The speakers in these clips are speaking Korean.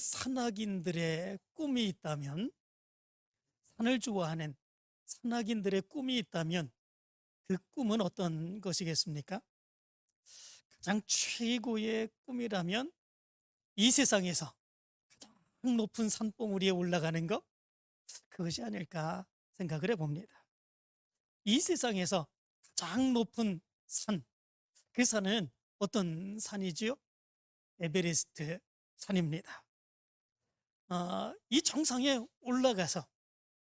산악인들의 꿈이 있다면, 산을 좋아하는 산악인들의 꿈이 있다면 그 꿈은 어떤 것이겠습니까? 가장 최고의 꿈이라면 이 세상에서 가장 높은 산봉우리에 올라가는 것, 그것이 아닐까 생각을 해봅니다. 이 세상에서 가장 높은 산, 그 산은 어떤 산이지요? 에베레스트 산입니다. 이 정상에 올라가서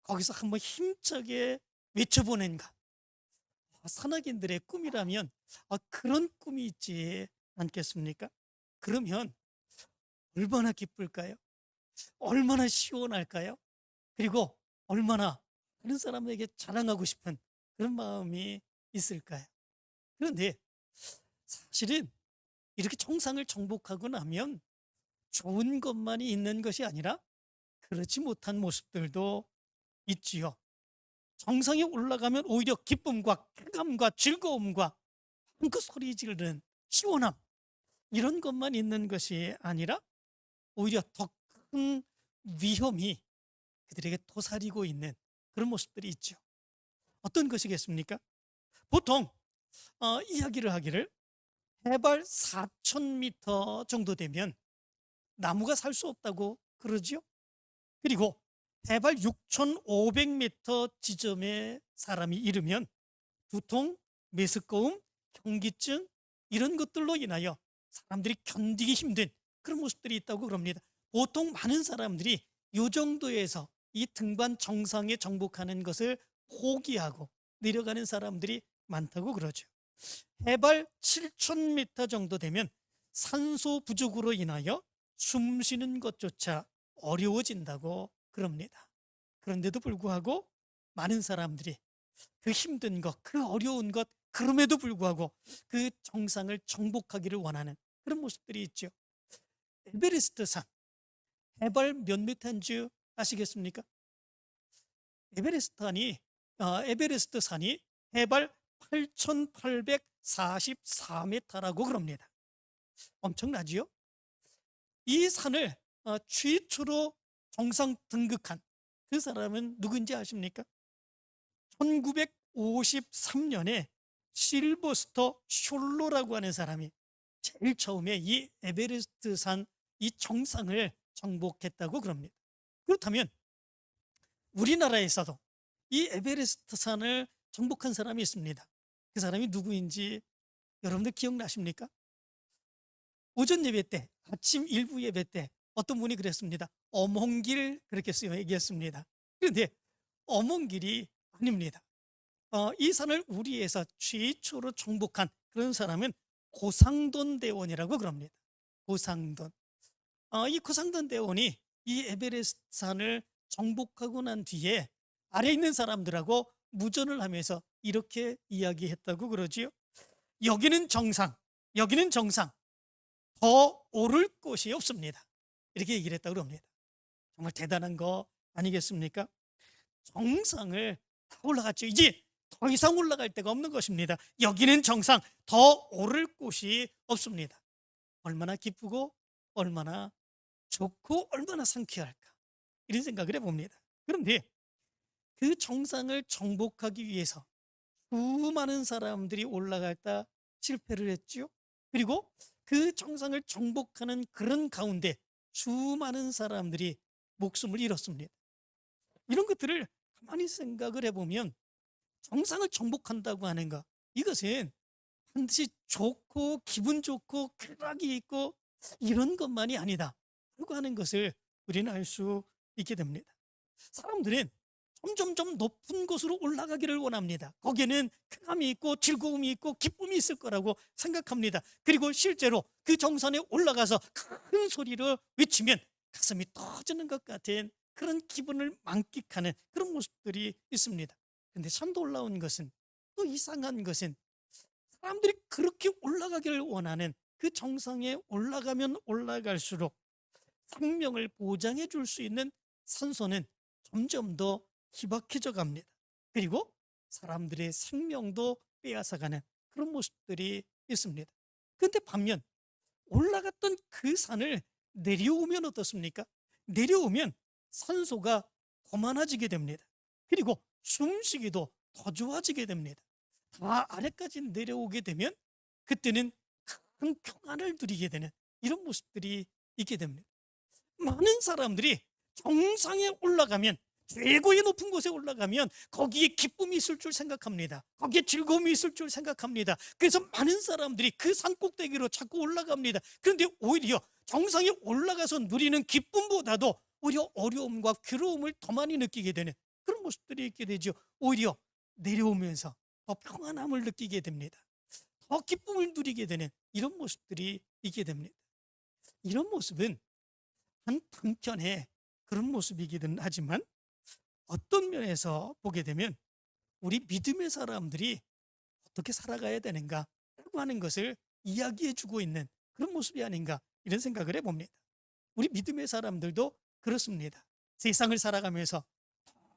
거기서 한번 힘차게 외쳐보는 것, 산악인들의 꿈이라면 그런 꿈이 있지 않겠습니까? 그러면 얼마나 기쁠까요? 얼마나 시원할까요? 그리고 얼마나 다른 사람에게 자랑하고 싶은 그런 마음이 있을까요? 그런데 사실은 이렇게 정상을 정복하고 나면 좋은 것만이 있는 것이 아니라 그렇지 못한 모습들도 있지요. 정상에 올라가면 오히려 기쁨과 쾌감과 즐거움과 그 소리 지르는 시원함, 이런 것만 있는 것이 아니라 오히려 더 큰 위험이 그들에게 도사리고 있는 그런 모습들이 있죠. 어떤 것이겠습니까? 보통 이야기를 하기를 해발 4,000m 정도 되면 나무가 살 수 없다고 그러지요. 그리고 해발 6,500m 지점에 사람이 이르면 두통, 메스꺼움, 현기증, 이런 것들로 인하여 사람들이 견디기 힘든 그런 모습들이 있다고 그럽니다. 보통 많은 사람들이 이 정도에서 이 등반 정상에 정복하는 것을 포기하고 내려가는 사람들이 많다고 그러죠. 해발 7,000m 정도 되면 산소 부족으로 인하여 숨 쉬는 것조차 어려워진다고 그럽니다. 그런데도 불구하고 많은 사람들이 그 힘든 것, 그 어려운 것, 그럼에도 불구하고 그 정상을 정복하기를 원하는 그런 모습들이 있죠. 에베레스트 산, 해발 몇 미터인 줄 아시겠습니까? 에베레스트 산이 해발 8,844m라고 그럽니다. 엄청나지요? 이 산을 최초로 정상 등극한 그 사람은 누군지 아십니까? 1953년에 실버스터 숄로라고 하는 사람이 제일 처음에 이 에베레스트 산 이 정상을 정복했다고 그럽니다. 그렇다면 우리나라에서도 이 에베레스트 산을 정복한 사람이 있습니다. 그 사람이 누구인지 여러분들 기억나십니까? 오전 예배 때, 아침 일부 예배 때 어떤 분이 그랬습니다. 어몽길, 그렇게 얘기했습니다. 그런데 어몽길이 아닙니다. 이 산을 우리에서 최초로 정복한 그런 사람은 고상돈 대원이라고 그럽니다. 고상돈. 이 고상돈 대원이 이 에베레스트 산을 정복하고 난 뒤에 아래 있는 사람들하고 무전을 하면서 이렇게 이야기했다고 그러지요. 여기는 정상, 여기는 정상, 더 오를 곳이 없습니다. 이렇게 얘기를 했다고 합니다. 정말 대단한 거 아니겠습니까? 정상을 다 올라갔죠. 이제 더 이상 올라갈 데가 없는 것입니다. 여기는 정상, 더 오를 곳이 없습니다. 얼마나 기쁘고 얼마나 좋고 얼마나 상쾌할까, 이런 생각을 해봅니다. 그런데 그 정상을 정복하기 위해서 수많은 사람들이 올라갔다 실패를 했죠. 그리고 그 정상을 정복하는 그런 가운데 수많은 사람들이 목숨을 잃었습니다. 이런 것들을 가만히 생각을 해보면 정상을 정복한다고 하는 것, 이것은 반드시 좋고 기분 좋고 쾌락이 있고 이런 것만이 아니다 라고 하는 것을 우리는 알 수 있게 됩니다. 사람들은 점점점 높은 곳으로 올라가기를 원합니다. 거기에는 쾌감이 있고 즐거움이 있고 기쁨이 있을 거라고 생각합니다. 그리고 실제로 그 정상에 올라가서 큰 소리로 외치면 가슴이 터지는 것 같은 그런 기분을 만끽하는 그런 모습들이 있습니다. 그런데 참 놀라운 것은, 또 이상한 것은, 사람들이 그렇게 올라가기를 원하는 그 정상에 올라가면 올라갈수록 생명을 보장해 줄 수 있는 산소는 점점 더 희박해져 갑니다. 그리고 사람들의 생명도 빼앗아가는 그런 모습들이 있습니다. 그런데 반면 올라갔던 그 산을 내려오면 어떻습니까? 내려오면 산소가 고만해지게 됩니다. 그리고 숨쉬기도 더 좋아지게 됩니다. 다 아래까지 내려오게 되면 그때는 큰 평안을 누리게 되는 이런 모습들이 있게 됩니다. 많은 사람들이 정상에 올라가면, 최고의 높은 곳에 올라가면 거기에 기쁨이 있을 줄 생각합니다. 거기에 즐거움이 있을 줄 생각합니다. 그래서 많은 사람들이 그 산꼭대기로 자꾸 올라갑니다. 그런데 오히려 정상에 올라가서 누리는 기쁨보다도 오히려 어려움과 괴로움을 더 많이 느끼게 되는 그런 모습들이 있게 되죠. 오히려 내려오면서 더 평안함을 느끼게 됩니다. 더 기쁨을 누리게 되는 이런 모습들이 있게 됩니다. 이런 모습은 한 단편의 그런 모습이기는 하지만 어떤 면에서 보게 되면 우리 믿음의 사람들이 어떻게 살아가야 되는가라고 하는 것을 이야기해 주고 있는 그런 모습이 아닌가, 이런 생각을 해봅니다. 우리 믿음의 사람들도 그렇습니다. 세상을 살아가면서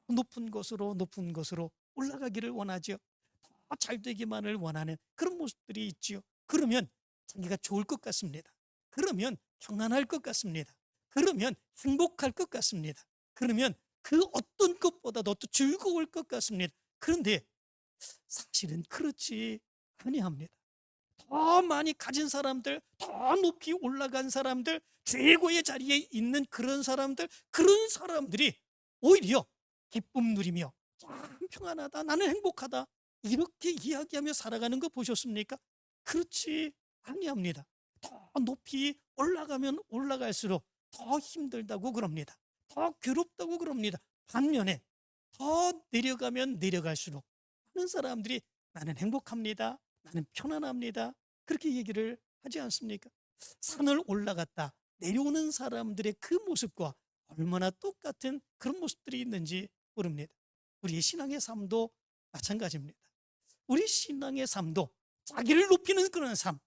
더 높은 곳으로 올라가기를 원하죠. 더 잘되기만을 원하는 그런 모습들이 있지요. 그러면 자기가 좋을 것 같습니다. 그러면 평안할 것 같습니다. 그러면 행복할 것 같습니다. 그러면 그 어떤 것보다도 더 즐거울 것 같습니다. 그런데 사실은 그렇지 아니합니다. 더 많이 가진 사람들, 더 높이 올라간 사람들, 최고의 자리에 있는 그런 사람들이 오히려 기쁨 누리며 참 평안하다, 나는 행복하다, 이렇게 이야기하며 살아가는 거 보셨습니까? 그렇지 아니합니다. 더 높이 올라가면 올라갈수록 더 힘들다고 그럽니다. 더 괴롭다고 그럽니다. 반면에 더 내려가면 내려갈수록 많은 사람들이 나는 행복합니다, 나는 편안합니다, 그렇게 얘기를 하지 않습니까? 산을 올라갔다 내려오는 사람들의 그 모습과 얼마나 똑같은 그런 모습들이 있는지 모릅니다. 우리의 신앙의 삶도 마찬가지입니다. 우리 신앙의 삶도 자기를 높이는 그런 삶,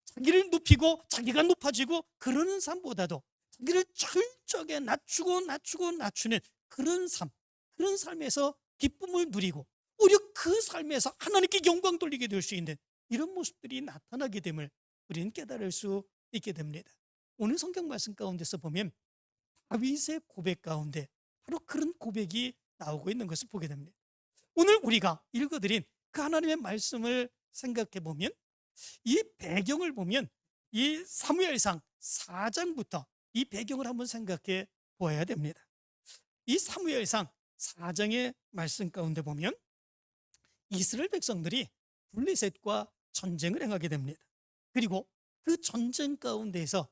자기를 높이고 자기가 높아지고 그러는 삶보다도 자기를 철저하게 낮추는 그런 삶, 그런 삶에서 기쁨을 누리고 오히려 그 삶에서 하나님께 영광 돌리게 될 수 있는 이런 모습들이 나타나게 됨을 우리는 깨달을 수 있게 됩니다. 오늘 성경 말씀 가운데서 보면 다윗의 고백 가운데 바로 그런 고백이 나오고 있는 것을 보게 됩니다. 오늘 우리가 읽어드린 그 하나님의 말씀을 생각해 보면 이 배경을 보면 이 사무엘상 4장부터 이 배경을 한번 생각해 보아야 됩니다. 이 사무엘상 4장의 말씀 가운데 보면 이스라엘 백성들이 블레셋과 전쟁을 행하게 됩니다. 그리고 그 전쟁 가운데에서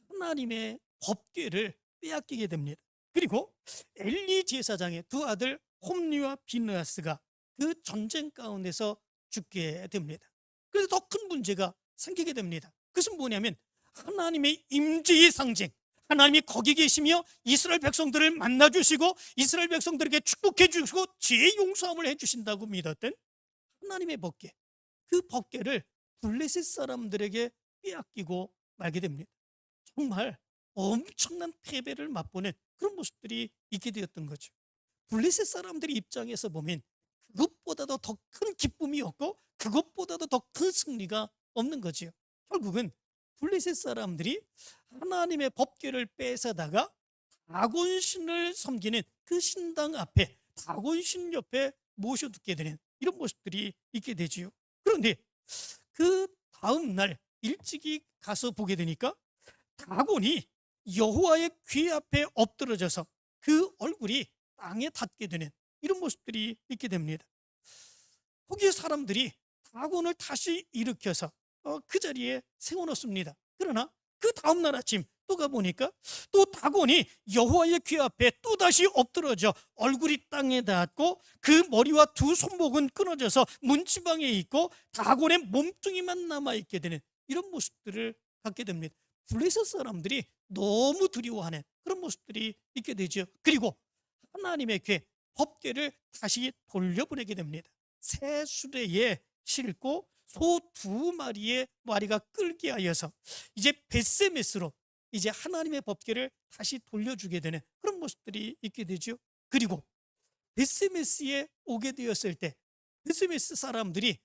하나님의 법궤를 빼앗기게 됩니다. 그리고 엘리 제사장의 두 아들 홈리와 비느하스가 그 전쟁 가운데서 죽게 됩니다. 그래서 더 큰 문제가 생기게 됩니다. 그것은 뭐냐면 하나님의 임재의 상징, 하나님이 거기 계시며 이스라엘 백성들을 만나주시고 이스라엘 백성들에게 축복해 주시고 죄 용서함을 해주신다고 믿었던 하나님의 법궤, 그 법궤를 블레셋 사람들에게 빼앗기고 말게 됩니다. 정말 엄청난 패배를 맛보는 그런 모습들이 있게 되었던 거죠. 블레셋 사람들의 입장에서 보면 그것보다도 더 큰 기쁨이 없고 그것보다도 더 큰 승리가 없는 거지요. 결국은 블레셋 사람들이 하나님의 법궤를 뺏어다가 다곤신을 섬기는 그 신당 앞에, 다곤신 옆에 모셔두게 되는 이런 모습들이 있게 되지요. 그런데 그 다음 날 일찍이 가서 보게 되니까 다곤이 여호와의 귀 앞에 엎드러져서 그 얼굴이 땅에 닿게 되는 이런 모습들이 있게 됩니다. 거기에 사람들이 다곤을 다시 일으켜서 그 자리에 세워놓습니다. 그러나 그 다음날 아침 또 가보니까 또 다곤이 여호와의 귀 앞에 또다시 엎드러져 얼굴이 땅에 닿았고 그 머리와 두 손목은 끊어져서 문지방에 있고 다곤의 몸뚱이만 남아있게 되는 이런 모습들을 갖게 됩니다. 블레셋 사람들이 너무 두려워하는 그런 모습들이 있게 되죠. 그리고 하나님의 궤, 법궤를 다시 돌려보내게 됩니다. 새 수레에 싣고 소 2마리의 마리가 끌게 하여서 이제 벳세메스로 이제 하나님의 법궤를 다시 돌려주게 되는 그런 모습들이 있게 되죠. 그리고 벳세메스에 오게 되었을 때 벳세메스 사람들이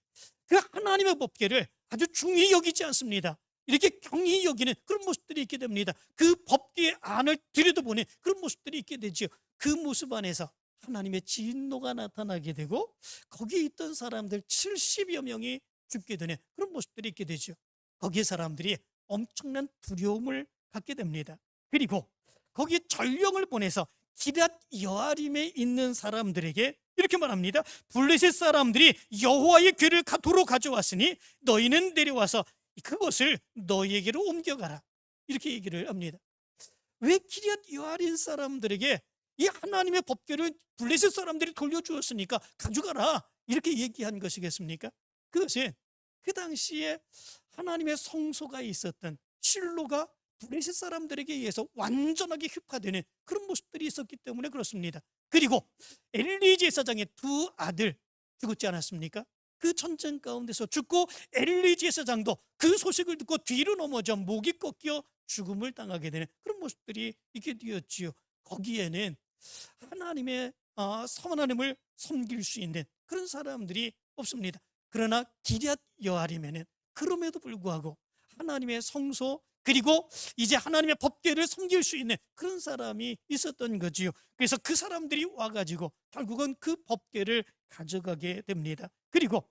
그 하나님의 법궤를 아주 중히 여기지 않습니다. 이렇게 경히 여기는 그런 모습들이 있게 됩니다. 그 법궤의 안을 들여다보는 그런 모습들이 있게 되죠. 그 모습 안에서 하나님의 진노가 나타나게 되고 거기에 있던 사람들 70여 명이 죽게 되는 그런 모습들이 있게 되죠. 거기에 사람들이 엄청난 두려움을 갖게 됩니다. 그리고 거기에 전령을 보내서 기럇 여아림에 있는 사람들에게 이렇게 말합니다. 블레셋 사람들이 여호와의 궤를 도로 가져왔으니 너희는 내려와서 그것을 너희에게로 옮겨가라. 이렇게 얘기를 합니다. 왜 기럇 여아림 사람들에게 이 하나님의 법궤를 블레셋 사람들이 돌려주었으니까 가져가라 이렇게 얘기한 것이겠습니까? 그것은 그 당시에 하나님의 성소가 있었던 실로가 블레셋 사람들에게 의해서 완전하게 휘파되는 그런 모습들이 있었기 때문에 그렇습니다. 그리고 엘리 제사장의 두 아들 죽었지 않았습니까? 그 전쟁 가운데서 죽고 엘리 제사장도 그 소식을 듣고 뒤로 넘어져 목이 꺾여 죽음을 당하게 되는 그런 모습들이 있게 되었지요. 거기에는 하나님의 하나님을 섬길 수 있는 그런 사람들이 없습니다. 그러나 기럇 여아림에는 그럼에도 불구하고 하나님의 성소 그리고 이제 하나님의 법궤를 섬길 수 있는 그런 사람이 있었던 거지요. 그래서 그 사람들이 와가지고 결국은 그 법궤를 가져가게 됩니다. 그리고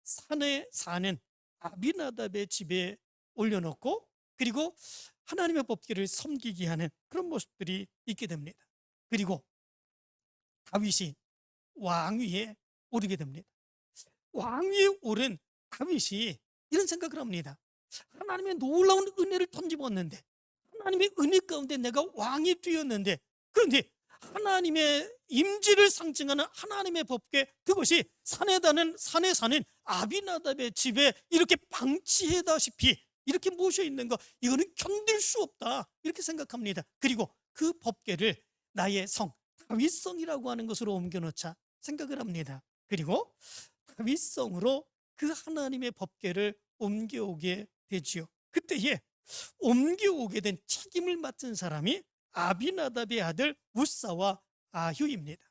산에 사는 아비나답의 집에 올려놓고 그리고 하나님의 법궤를 섬기게 하는 그런 모습들이 있게 됩니다. 그리고 다윗이 왕위에 오르게 됩니다. 왕위에 오른 다윗이 이런 생각을 합니다. 하나님의 놀라운 은혜를 던집었는데 하나님의 은혜 가운데 내가 왕이 되었는데 그런데 하나님의 임재를 상징하는 하나님의 법궤 그것이 산에 사는 아비나답의 집에 이렇게 방치해다시피 이렇게 모셔 있는 거 이거는 견딜 수 없다 이렇게 생각합니다. 그리고 그 법궤를 나의 성 다윗성이라고 하는 것으로 옮겨놓자 생각을 합니다. 그리고 다윗성으로 그 하나님의 법궤를 옮겨오게 되지요. 그때에 옮겨오게 된 책임을 맡은 사람이 아비나답의 아들 우사와 아효입니다.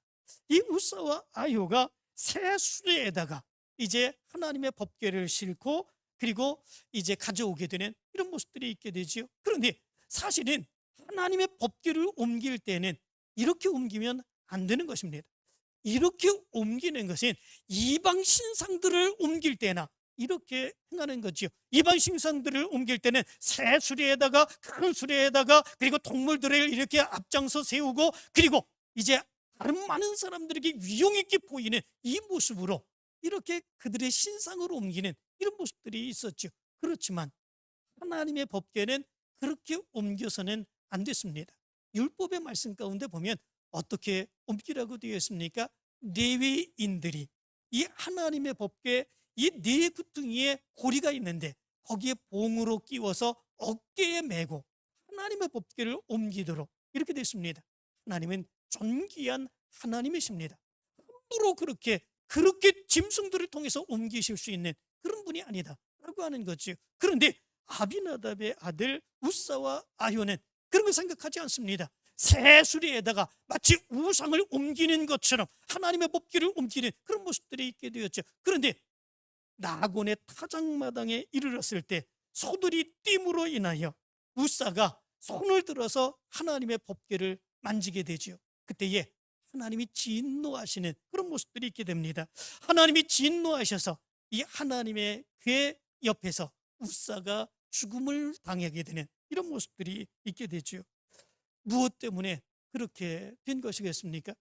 이 우사와 아효가 새 수레에다가 이제 하나님의 법궤를 싣고 그리고 이제 가져오게 되는 이런 모습들이 있게 되지요. 그런데 사실은 하나님의 법궤를 옮길 때는 이렇게 옮기면 안 되는 것입니다. 이렇게 옮기는 것은 이방 신상들을 옮길 때나 이렇게 행하는 거지요. 이방 신상들을 옮길 때는 새 수레에다가 큰 수레에다가 그리고 동물들을 이렇게 앞장서 세우고 그리고 이제 다른 많은 사람들에게 위용 있게 보이는 이 모습으로 이렇게 그들의 신상을 옮기는 이런 모습들이 있었죠. 그렇지만 하나님의 법궤는 그렇게 옮겨서는 안 됐습니다. 율법의 말씀 가운데 보면 어떻게 옮기라고 되어 있습니까? 레위인들이 이 하나님의 법궤 이 네 구퉁이에 고리가 있는데 거기에 봉으로 끼워서 어깨에 메고 하나님의 법궤를 옮기도록 이렇게 됐습니다. 하나님은 존귀한 하나님이십니다. 함부로 그렇게 짐승들을 통해서 옮기실 수 있는 그런 분이 아니다라고 하는 거죠. 그런데 아비나답의 아들 우사와 아효는 그런 걸 생각하지 않습니다. 새 수레에다가 마치 우상을 옮기는 것처럼 하나님의 법궤를 옮기는 그런 모습들이 있게 되었죠. 그런데 나곤의 타작마당에 이르렀을 때 소들이 띠므로 인하여 우사가 손을 들어서 하나님의 법궤를 만지게 되죠. 그때에 하나님이 진노하시는 그런 모습들이 있게 됩니다. 하나님이 진노하셔서 이 하나님의 궤 옆에서 우사가 죽음을 당하게 되는 이런 모습들이 있게 되죠. 무엇 때문에 그렇게 된 것이겠습니까?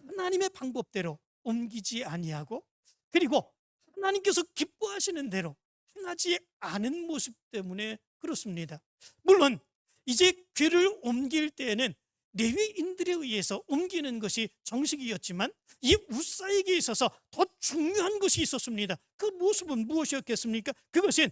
하나님의 방법대로 옮기지 아니하고 그리고 하나님께서 기뻐하시는 대로 행하지 않은 모습 때문에 그렇습니다. 물론 이제 궤를 옮길 때에는 레위인들에 의해서 옮기는 것이 정식이었지만 이 우사에게 있어서 더 중요한 것이 있었습니다. 그 모습은 무엇이었겠습니까? 그것은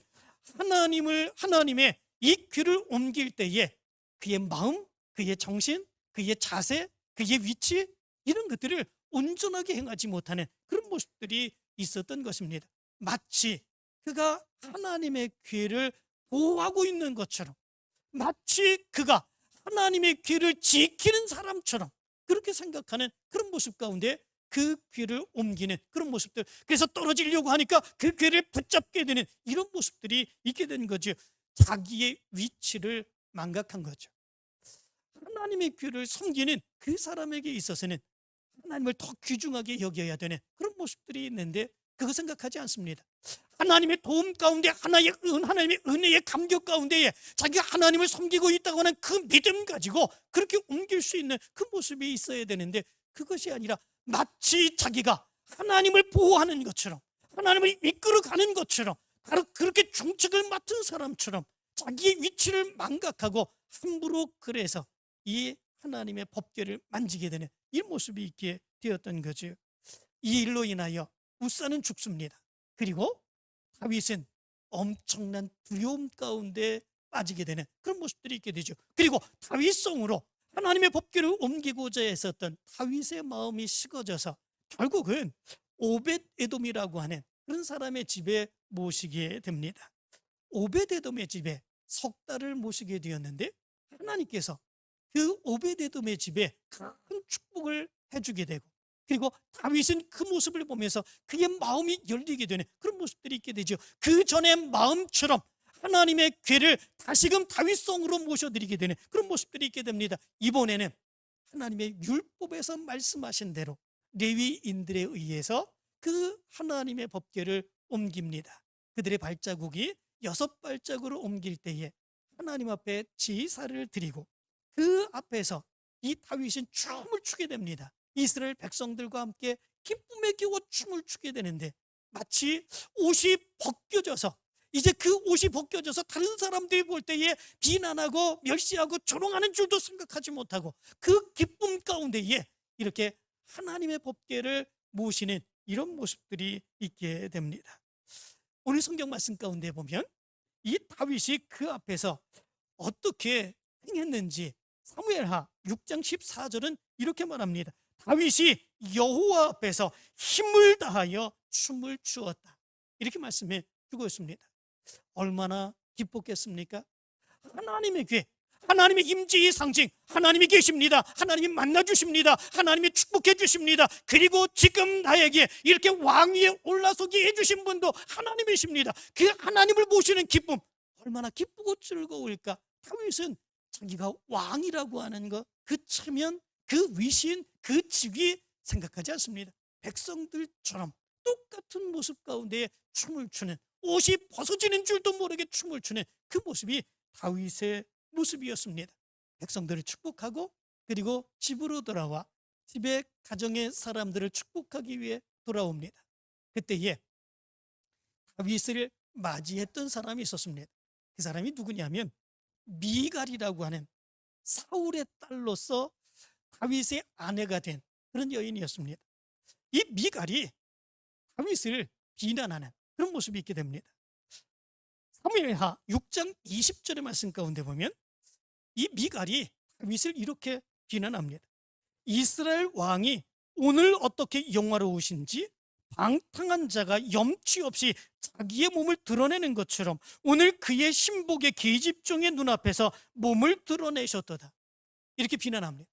하나님의 이 궤를 옮길 때에 그의 마음, 그의 정신, 그의 자세, 그의 위치 이런 것들을 온전하게 행하지 못하는 그런 모습들이 있었던 것입니다. 마치 그가 하나님의 궤를 보호하고 있는 것처럼 마치 그가 하나님의 궤를 지키는 사람처럼 그렇게 생각하는 그런 모습 가운데 그 궤를 옮기는 그런 모습들 그래서 떨어지려고 하니까 그 궤를 붙잡게 되는 이런 모습들이 있게 된 거죠. 자기의 위치를 망각한 거죠. 하나님의 귀를 섬기는 그 사람에게 있어서는 하나님을 더 귀중하게 여겨야 되는 그런 모습들이 있는데 그거 생각하지 않습니다. 하나님의 도움 가운데 하나님의 은혜의 감격 가운데에 자기가 하나님을 섬기고 있다고 하는 그 믿음 가지고 그렇게 옮길 수 있는 그 모습이 있어야 되는데 그것이 아니라 마치 자기가 하나님을 보호하는 것처럼 하나님을 이끌어가는 것처럼 바로 그렇게 중책을 맡은 사람처럼 자기의 위치를 망각하고 함부로 그래서 이 하나님의 법궤를 만지게 되는 이 모습이 있게 되었던 거죠. 이 일로 인하여 우사는 죽습니다. 그리고 다윗은 엄청난 두려움 가운데 빠지게 되는 그런 모습들이 있게 되죠. 그리고 다윗성으로 하나님의 법궤를 옮기고자 했었던 다윗의 마음이 식어져서 결국은 오벳에돔이라고 하는 그런 사람의 집에 모시게 됩니다. 오벳에돔의 집에 석 달을 모시게 되었는데 하나님께서 그 오벳에돔의 집에 큰 축복을 해주게 되고 그리고 다윗은 그 모습을 보면서 그의 마음이 열리게 되는 그런 모습들이 있게 되죠. 그 전의 마음처럼 하나님의 궤를 다시금 다윗성으로 모셔드리게 되는 그런 모습들이 있게 됩니다. 이번에는 하나님의 율법에서 말씀하신 대로 레위인들에 의해서 그 하나님의 법궤를 옮깁니다. 그들의 발자국이 6발짝으로 옮길 때에 하나님 앞에 제사를 드리고 그 앞에서 이 다윗은 춤을 추게 됩니다. 이스라엘 백성들과 함께 기쁨에 겨워 춤을 추게 되는데 마치 옷이 벗겨져서 이제 그 옷이 벗겨져서 다른 사람들이 볼 때에 비난하고 멸시하고 조롱하는 줄도 생각하지 못하고 그 기쁨 가운데에 이렇게 하나님의 법궤를 모시는 이런 모습들이 있게 됩니다. 오늘 성경 말씀 가운데 보면 이 다윗이 그 앞에서 어떻게 행했는지 사무엘하 6장 14절은 이렇게 말합니다. 다윗이 여호와 앞에서 힘을 다하여 춤을 추었다. 이렇게 말씀해 주고 있습니다. 얼마나 기뻤겠습니까? 하나님의 궤, 하나님의 임재의 상징, 하나님이 계십니다. 하나님이 만나주십니다. 하나님이 축복해 주십니다. 그리고 지금 나에게 이렇게 왕위에 올라서게 해주신 분도 하나님이십니다. 그 하나님을 모시는 기쁨 얼마나 기쁘고 즐거울까. 다윗은 자기가 왕이라고 하는 것, 그 체면, 그 위신, 그 직위 생각하지 않습니다. 백성들처럼 똑같은 모습 가운데 춤을 추는, 옷이 벗어지는 줄도 모르게 춤을 추는 그 모습이 다윗의 모습이었습니다. 백성들을 축복하고 그리고 집으로 돌아와 집의 가정의 사람들을 축복하기 위해 돌아옵니다. 그때에 다윗을 맞이했던 사람이 있었습니다. 그 사람이 누구냐면 미갈이라고 하는 사울의 딸로서 다윗의 아내가 된 그런 여인이었습니다. 이 미갈이 다윗을 비난하는 그런 모습이 있게 됩니다. 사무엘하 6장 20절의 말씀 가운데 보면 이 미갈이 다윗을 이렇게 비난합니다. 이스라엘 왕이 오늘 어떻게 영화로우신지 방탕한 자가 염치 없이 자기의 몸을 드러내는 것처럼 오늘 그의 신복의 계집종의 눈앞에서 몸을 드러내셨도다. 이렇게 비난합니다.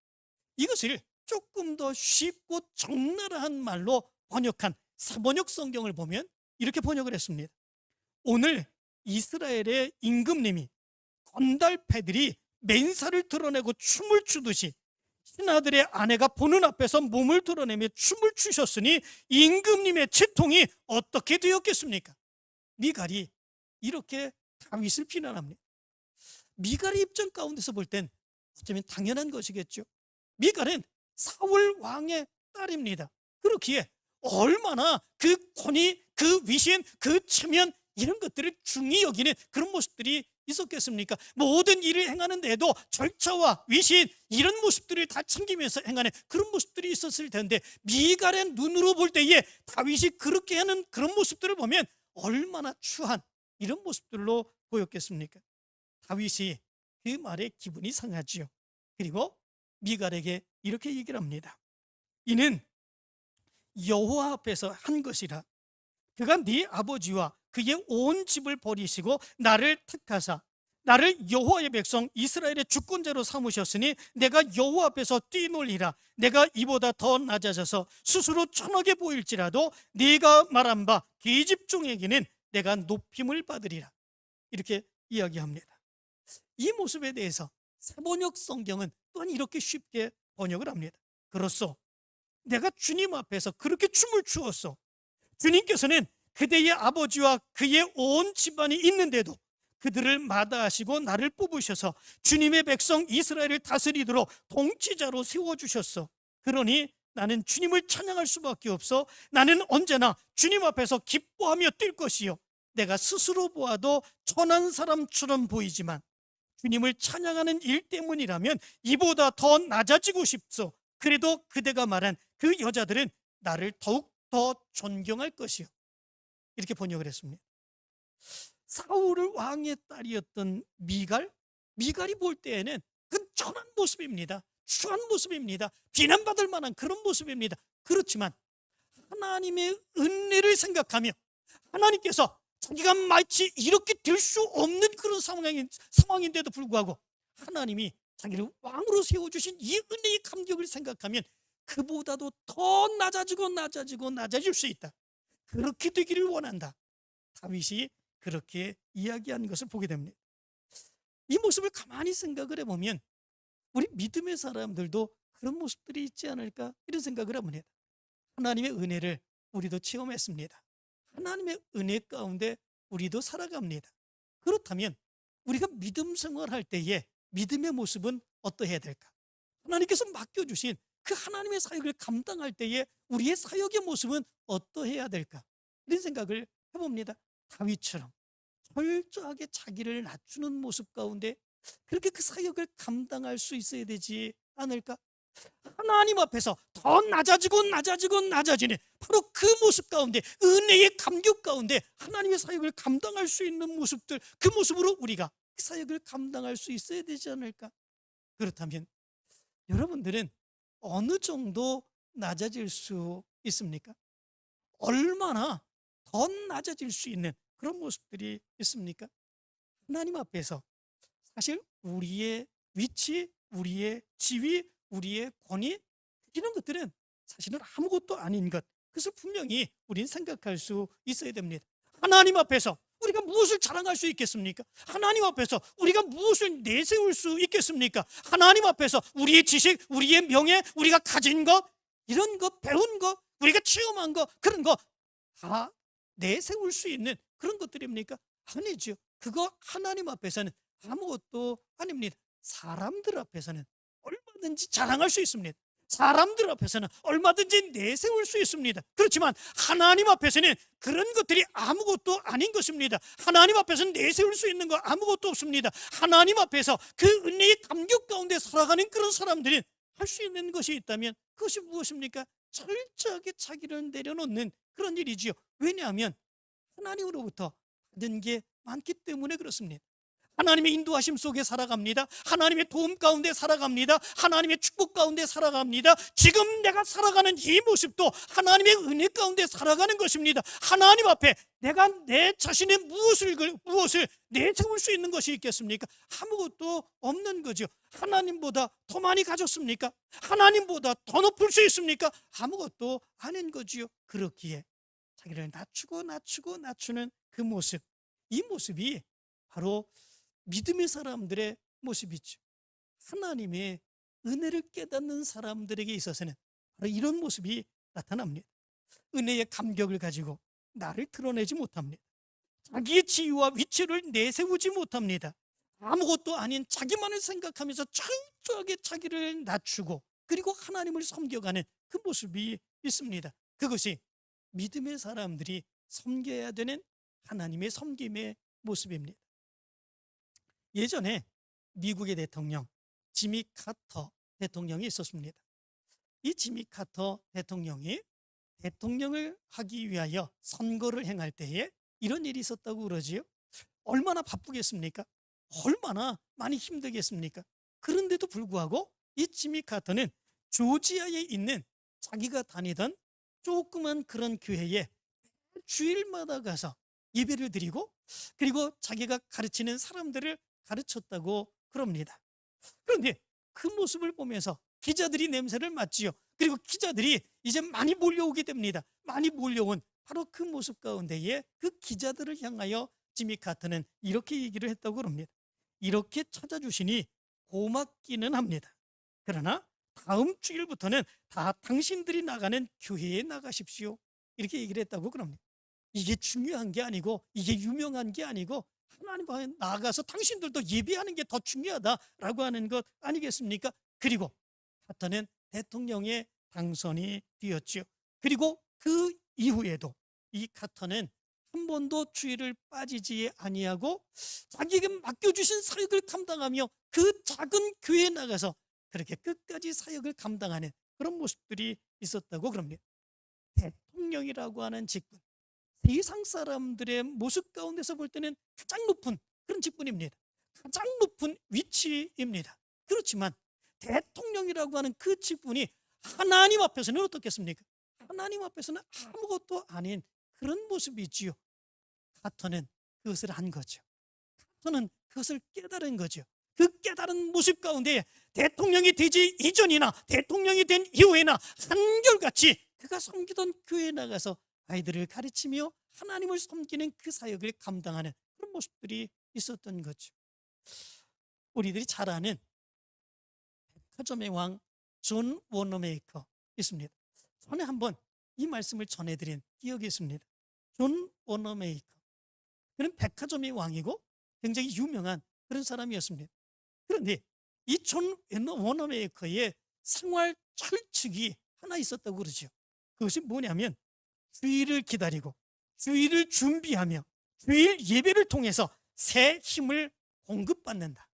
이것을 조금 더 쉽고 적나라한 말로 번역한 사번역 성경을 보면 이렇게 번역을 했습니다. 오늘 이스라엘의 임금님이 건달패들이 맨살을 드러내고 춤을 추듯이 신하들의 아내가 보는 앞에서 몸을 드러내며 춤을 추셨으니 임금님의 채통이 어떻게 되었겠습니까? 미갈이 이렇게 다윗을 비난합니다. 미갈의 입장 가운데서 볼 땐 어쩌면 당연한 것이겠죠. 미갈은 사울 왕의 딸입니다. 그렇기에 얼마나 그 권위, 그 위신, 그 체면 이런 것들을 중히 여기는 그런 모습들이 있었겠습니까? 모든 일을 행하는 데도 절차와 위신 이런 모습들을 다 챙기면서 행하는 그런 모습들이 있었을 텐데 미갈의 눈으로 볼 때에 다윗이 그렇게 하는 그런 모습들을 보면 얼마나 추한 이런 모습들로 보였겠습니까? 다윗이 그 말에 기분이 상하지요. 그리고 미갈에게 이렇게 얘기를 합니다. 이는 여호와 앞에서 한 것이라. 그가 네 아버지와 그의 온 집을 버리시고 나를 택하사 나를 여호와의 백성 이스라엘의 주권자로 삼으셨으니 내가 여호와 앞에서 뛰놀리라. 내가 이보다 더 낮아져서 스스로 천하게 보일지라도 네가 말한 바 계집종에게는 내가 높임을 받으리라. 이렇게 이야기합니다. 이 모습에 대해서 새번역 성경은 또한 이렇게 쉽게 번역을 합니다. 그렇소, 내가 주님 앞에서 그렇게 춤을 추었소. 주님께서는 그대의 아버지와 그의 온 집안이 있는데도 그들을 마다하시고 나를 뽑으셔서 주님의 백성 이스라엘을 다스리도록 통치자로 세워주셨어. 그러니 나는 주님을 찬양할 수밖에 없어. 나는 언제나 주님 앞에서 기뻐하며 뛸 것이요, 내가 스스로 보아도 천한 사람처럼 보이지만 주님을 찬양하는 일 때문이라면 이보다 더 낮아지고 싶소. 그래도 그대가 말한 그 여자들은 나를 더욱 더 존경할 것이요. 이렇게 번역을 했습니다. 사울 왕의 딸이었던 미갈이 볼 때에는 그 천한 모습입니다. 추한 모습입니다. 비난받을 만한 그런 모습입니다. 그렇지만 하나님의 은혜를 생각하며 하나님께서 자기가 마치 이렇게 될 수 없는 그런 상황인데도 불구하고 하나님이 자기를 왕으로 세워주신 이 은혜의 감격을 생각하면 그보다도 더 낮아질 수 있다. 그렇게 되기를 원한다. 다윗이 그렇게 이야기한 것을 보게 됩니다. 이 모습을 가만히 생각을 해보면 우리 믿음의 사람들도 그런 모습들이 있지 않을까, 이런 생각을 합니다. 하나님의 은혜를 우리도 체험했습니다. 하나님의 은혜 가운데 우리도 살아갑니다. 그렇다면 우리가 믿음 생활할 때에 믿음의 모습은 어떠해야 될까? 하나님께서 맡겨주신 그 하나님의 사역을 감당할 때에 우리의 사역의 모습은 어떠해야 될까? 이런 생각을 해봅니다. 다윗처럼 철저하게 자기를 낮추는 모습 가운데 그렇게 그 사역을 감당할 수 있어야 되지 않을까? 하나님 앞에서 더 낮아지는 바로 그 모습 가운데, 은혜의 감격 가운데 하나님의 사역을 감당할 수 있는 모습들, 그 모습으로 우리가 그 사역을 감당할 수 있어야 되지 않을까? 그렇다면 여러분들은 어느 정도 낮아질 수 있습니까? 얼마나 더 낮아질 수 있는 그런 모습들이 있습니까? 하나님 앞에서 사실 우리의 위치, 우리의 지위, 우리의 권위, 이런 것들은 사실은 아무것도 아닌 것, 그것을 분명히 우리는 생각할 수 있어야 됩니다. 하나님 앞에서 우리가 무엇을 자랑할 수 있겠습니까? 하나님 앞에서 우리가 무엇을 내세울 수 있겠습니까? 하나님 앞에서 우리의 지식, 우리의 명예, 우리가 가진 것, 이런 것, 배운 것, 우리가 체험한 것, 그런 거 다 내세울 수 있는 그런 것들입니까? 아니죠. 그거 하나님 앞에서는 아무것도 아닙니다. 사람들 앞에서는 얼마든지 자랑할 수 있습니다. 사람들 앞에서는 얼마든지 내세울 수 있습니다. 그렇지만 하나님 앞에서는 그런 것들이 아무것도 아닌 것입니다. 하나님 앞에서는 내세울 수 있는 거 아무것도 없습니다. 하나님 앞에서 그 은혜의 감격 가운데 살아가는 그런 사람들이 할 수 있는 것이 있다면 그것이 무엇입니까? 철저하게 자기를 내려놓는 그런 일이지요. 왜냐하면 하나님으로부터 받은 게 많기 때문에 그렇습니다. 하나님의 인도하심 속에 살아갑니다. 하나님의 도움 가운데 살아갑니다. 하나님의 축복 가운데 살아갑니다. 지금 내가 살아가는 이 모습도 하나님의 은혜 가운데 살아가는 것입니다. 하나님 앞에 내가 내 자신의 무엇을 내세울 수 있는 것이 있겠습니까? 아무것도 없는 거죠. 하나님보다 더 많이 가졌습니까? 하나님보다 더 높을 수 있습니까? 아무것도 아닌 거지요. 그렇기에 자기를 낮추는 그 모습, 이 모습이 바로 믿음의 사람들의 모습이죠. 하나님의 은혜를 깨닫는 사람들에게 있어서는 바로 이런 모습이 나타납니다. 은혜의 감격을 가지고 나를 드러내지 못합니다. 자기의 지위와 위치를 내세우지 못합니다. 아무것도 아닌 자기만을 생각하면서 철저하게 자기를 낮추고 그리고 하나님을 섬겨가는 그 모습이 있습니다. 그것이 믿음의 사람들이 섬겨야 되는 하나님의 섬김의 모습입니다. 예전에 미국의 대통령 지미 카터 대통령이 있었습니다. 이 지미 카터 대통령이 대통령을 하기 위하여 선거를 행할 때에 이런 일이 있었다고 그러지요. 얼마나 바쁘겠습니까? 얼마나 많이 힘들겠습니까? 그런데도 불구하고 이 지미 카터는 조지아에 있는 자기가 다니던 조그만 그런 교회에 주일마다 가서 예배를 드리고 그리고 자기가 가르치는 사람들을 가르쳤다고 그럽니다. 그런데 그 모습을 보면서 기자들이 냄새를 맡지요. 그리고 기자들이 이제 많이 몰려오게 됩니다. 많이 몰려온 바로 그 모습 가운데에 그 기자들을 향하여 지미 카터는 이렇게 얘기를 했다고 합니다. 이렇게 찾아주시니 고맙기는 합니다. 그러나 다음 주일부터는 다 당신들이 나가는 교회에 나가십시오. 이렇게 얘기를 했다고 그럽니다. 이게 중요한 게 아니고, 이게 유명한 게 아니고, 하나님 앞에 나가서 당신들도 예배하는 게 더 중요하다라고 하는 것 아니겠습니까? 그리고 카터는 대통령에 당선이 되었지요. 그리고 그 이후에도 이 카터는 한 번도 주의를 빠지지 아니하고 자기에게 맡겨주신 사역을 감당하며 그 작은 교회에 나가서 그렇게 끝까지 사역을 감당하는 그런 모습들이 있었다고 그럽니다. 대통령이라고 하는 직분, 세상 사람들의 모습 가운데서 볼 때는 가장 높은 그런 직분입니다. 가장 높은 위치입니다. 그렇지만 대통령이라고 하는 그 직분이 하나님 앞에서는 어떻겠습니까? 하나님 앞에서는 아무것도 아닌 그런 모습이지요. 카터는 그것을 안 거죠. 카터는 그것을 깨달은 거죠. 그 깨달은 모습 가운데 대통령이 되지 이전이나 대통령이 된 이후에나 한결같이 그가 섬기던 교회에 나가서 아이들을 가르치며 하나님을 섬기는 그 사역을 감당하는 그런 모습들이 있었던 거죠. 우리들이 잘 아는 백화점의 왕 존 워너메이커 있습니다. 전에 한번 이 말씀을 전해드린 기억이 있습니다. 존 워너메이커, 그는 백화점의 왕이고 굉장히 유명한 그런 사람이었습니다. 그런데 이 존 워너메이커의 생활 철칙이 하나 있었다고 그러죠. 그것이 뭐냐면 주일을 기다리고 주일을 준비하며 주일 예배를 통해서 새 힘을 공급받는다.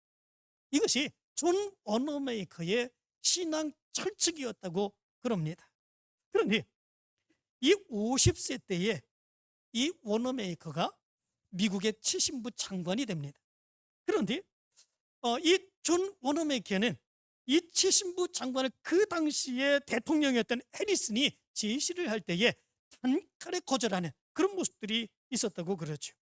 이것이 존 워너메이커의 신앙 철칙이었다고 그럽니다. 그런데 이 50세 때에 이 워너메이커가 미국의 치신부 장관이 됩니다. 그런데 이 존 워너메이커는 이 치신부 장관을 그 당시에 대통령이었던 해리슨이 제시를 할 때에 단칼에 거절하는 그런 모습들이 있었다고 그러죠.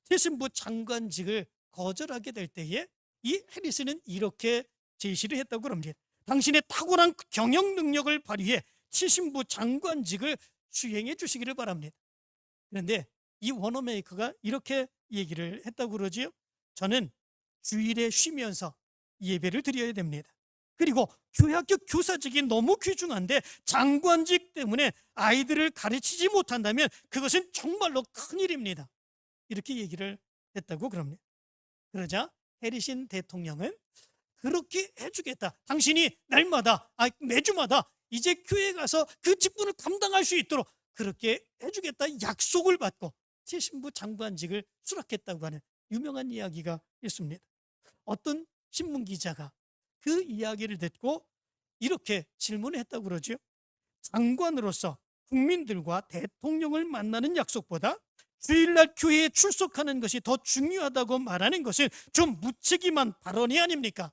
치신부 장관직을 거절하게 될 때에 이 해리슨은 이렇게 제시를 했다고 그럽니다. 당신의 탁월한 경영 능력을 발휘해 치신부 장관직을 수행해 주시기를 바랍니다. 그런데 이 워너메이커가 이렇게 얘기를 했다고 그러지요. 저는 주일에 쉬면서 예배를 드려야 됩니다. 그리고 교회학교 교사직이 너무 귀중한데 장관직 때문에 아이들을 가르치지 못한다면 그것은 정말로 큰일입니다. 이렇게 얘기를 했다고 그럽니다. 그러자 해리슨 대통령은 그렇게 해주겠다. 당신이 날마다, 매주마다 이제 교회에 가서 그 직분을 감당할 수 있도록 그렇게 해주겠다 약속을 받고 치신부 장관직을 수락했다고 하는 유명한 이야기가 있습니다. 어떤 신문기자가 그 이야기를 듣고 이렇게 질문을 했다고 그러죠. 장관으로서 국민들과 대통령을 만나는 약속보다 주일날 교회에 출석하는 것이 더 중요하다고 말하는 것은 좀 무책임한 발언이 아닙니까?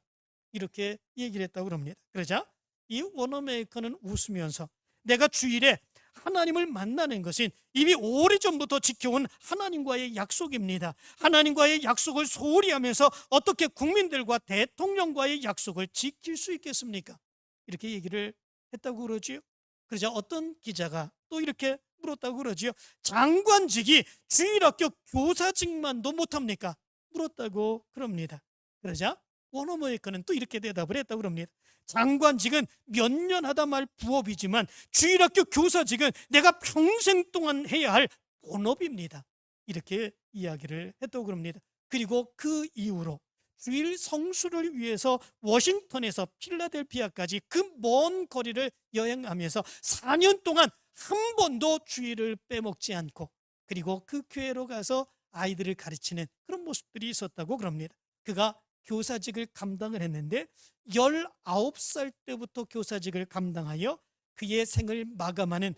이렇게 얘기를 했다고 합니다. 그러자 이 워너메이커는 웃으면서 내가 주일에 하나님을 만나는 것은 이미 오래전부터 지켜온 하나님과의 약속입니다. 하나님과의 약속을 소홀히 하면서 어떻게 국민들과 대통령과의 약속을 지킬 수 있겠습니까? 이렇게 얘기를 했다고 그러지요. 그러자 어떤 기자가 또 이렇게 물었다고 그러지요. 장관직이 주일학교 교사직만도 못합니까? 물었다고 그럽니다. 그러자 워너메이커는 또 이렇게 대답을 했다고 그럽니다. 장관직은 몇 년 하다 말 부업이지만 주일학교 교사직은 내가 평생 동안 해야 할 본업입니다. 이렇게 이야기를 했다고 그럽니다. 그리고 그 이후로 주일 성수를 위해서 워싱턴에서 필라델피아까지 그 먼 거리를 여행하면서 4년 동안 한 번도 주일을 빼먹지 않고 그리고 그 교회로 가서 아이들을 가르치는 그런 모습들이 있었다고 그럽니다. 그가 교사직을 감당을 했는데 19살 때부터 교사직을 감당하여 그의 생을 마감하는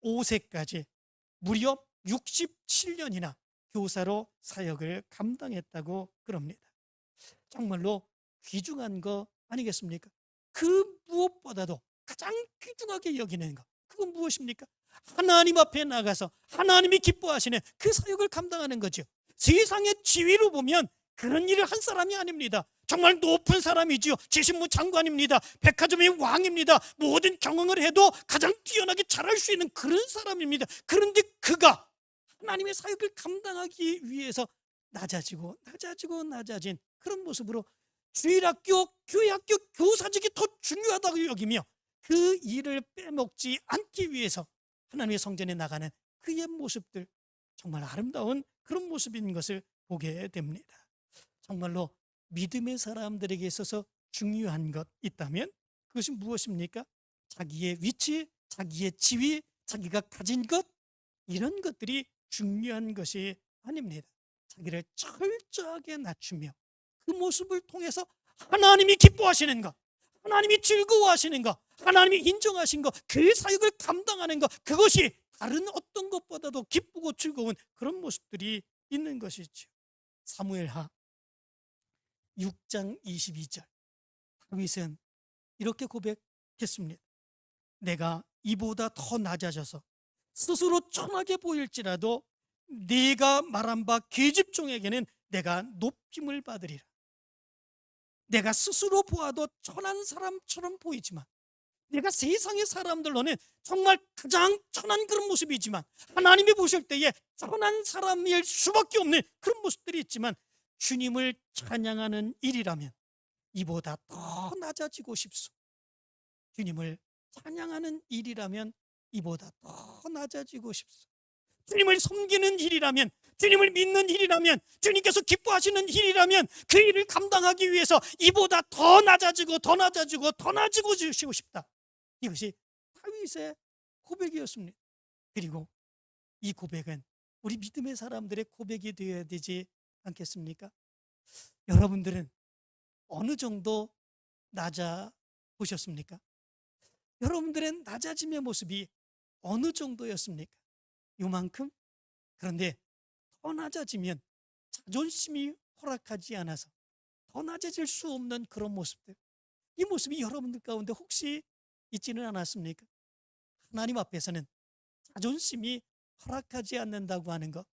85세까지 무려 67년이나 교사로 사역을 감당했다고 그럽니다. 정말로 귀중한 거 아니겠습니까? 그 무엇보다도 가장 귀중하게 여기는 것, 그건 무엇입니까? 하나님 앞에 나가서 하나님이 기뻐하시는 그 사역을 감당하는 거죠. 세상의 지위로 보면 그런 일을 한 사람이 아닙니다. 정말 높은 사람이지요. 제신부 장관입니다. 백화점의 왕입니다. 모든 경영을 해도 가장 뛰어나게 잘할 수 있는 그런 사람입니다. 그런데 그가 하나님의 사역을 감당하기 위해서 낮아진 그런 모습으로 주일학교, 교회학교 교사직이 더 중요하다고 여기며 그 일을 빼먹지 않기 위해서 하나님의 성전에 나가는 그의 모습들, 정말 아름다운 그런 모습인 것을 보게 됩니다. 정말로 믿음의 사람들에게 있어서 중요한 것 있다면 그것이 무엇입니까? 자기의 위치, 자기의 지위, 자기가 가진 것, 이런 것들이 중요한 것이 아닙니다. 자기를 철저하게 낮추며 그 모습을 통해서 하나님이 기뻐하시는 것, 하나님이 즐거워하시는 것, 하나님이 인정하신 것, 그 사역을 감당하는 것, 그것이 다른 어떤 것보다도 기쁘고 즐거운 그런 모습들이 있는 것이죠. 사무엘하 6장 22절, 다윗은 이렇게 고백했습니다. 내가 이보다 더 낮아져서 스스로 천하게 보일지라도 네가 말한 바 계집종에게는 내가 높임을 받으리라. 내가 스스로 보아도 천한 사람처럼 보이지만, 내가 세상의 사람들로는 정말 가장 천한 그런 모습이지만, 하나님이 보실 때에 천한 사람일 수밖에 없는 그런 모습들이 있지만, 주님을 찬양하는 일이라면 이보다 더 낮아지고 싶소. 주님을 찬양하는 일이라면 이보다 더 낮아지고 싶소. 주님을 섬기는 일이라면, 주님을 믿는 일이라면, 주님께서 기뻐하시는 일이라면 그 일을 감당하기 위해서 이보다 더 낮아지고 더 낮아지고 더 낮아지고 싶다. 이것이 다윗의 고백이었습니다. 그리고 이 고백은 우리 믿음의 사람들의 고백이 되어야 되지 않겠습니까? 여러분들은 어느 정도 낮아 보셨습니까? 여러분들의 낮아짐의 모습이 어느 정도였습니까? 요만큼? 그런데 더 낮아지면 자존심이 허락하지 않아서 더 낮아질 수 없는 그런 모습들, 이 모습이 여러분들 가운데 혹시 있지는 않았습니까? 하나님 앞에서는 자존심이 허락하지 않는다고 하는 것,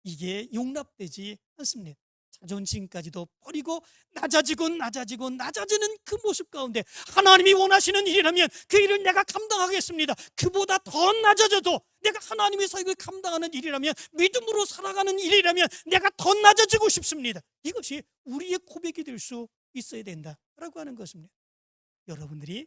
이게 용납되지 않습니다. 자존심까지도 버리고 낮아지는 그 모습 가운데 하나님이 원하시는 일이라면 그 일을 내가 감당하겠습니다. 그보다 더 낮아져도 내가 하나님의 사역을 감당하는 일이라면, 믿음으로 살아가는 일이라면 내가 더 낮아지고 싶습니다. 이것이 우리의 고백이 될 수 있어야 된다라고 하는 것입니다. 여러분들이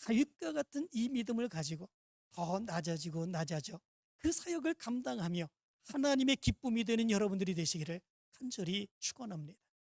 다윗과 같은 이 믿음을 가지고 더 낮아져 그 사역을 감당하며 하나님의 기쁨이 되는 여러분들이 되시기를 간절히 축원합니다.